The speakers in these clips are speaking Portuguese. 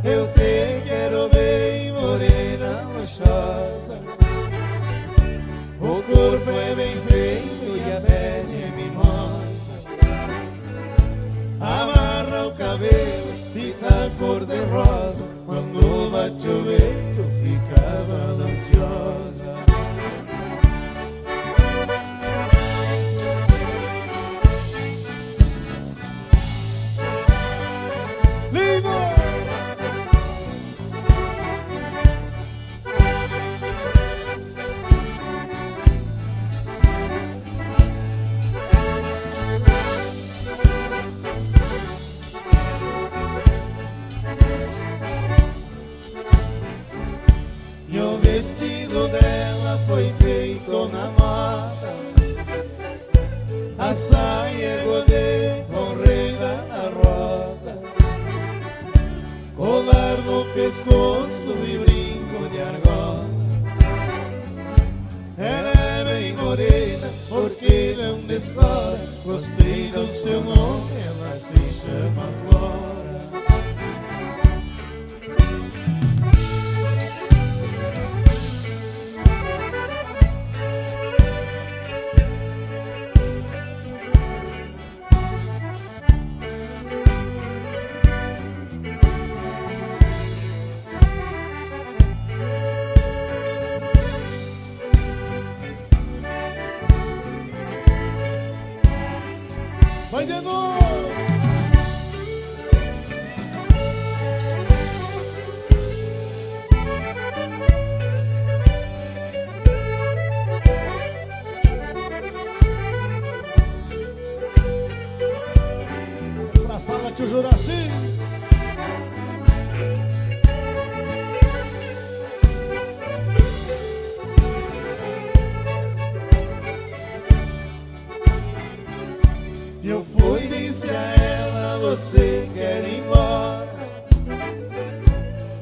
eu te quero bem morena rochosa. O corpo é bem feito e a pele é mimosa. Amarra o cabelo, fita cor de rosa. Quando bate o vento fica balanciosa. E o vestido dela foi feito na moda. A saia é godê com rega na roda, colar no pescoço e brinco de argola. Ela é bem morena porque não descora. Gostei do seu nome, ela se chama Flora. Vai de novo! Pra sala tio Juraci. Eu fui e disse a ela, você quer ir embora?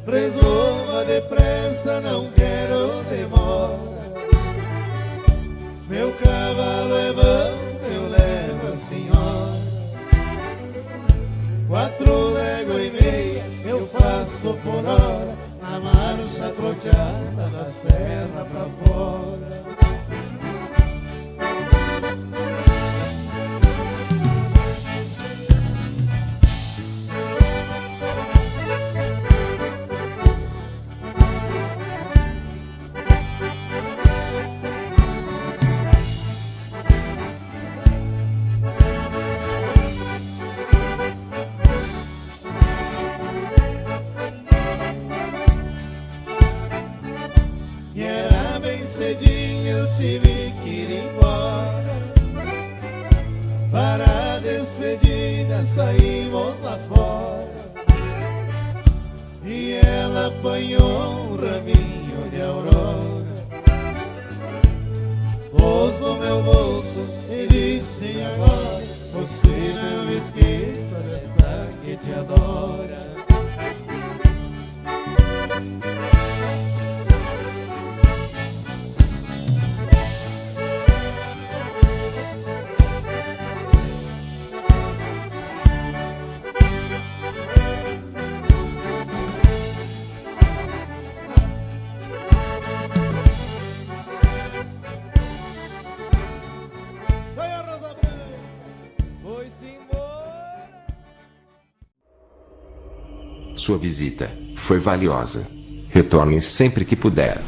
Resolva depressa, não quero demora. Meu cavalo é bom, eu levo a senhora. 4 léguas e meia eu faço por hora, na marcha troteada da serra pra fora. Cedinho eu tive que ir embora. Para a despedida saímos lá fora. E ela apanhou um raminho de aurora, pôs no meu bolso e disse agora, você não esqueça desta que te adora. Sua visita foi valiosa. Retorne sempre que puder.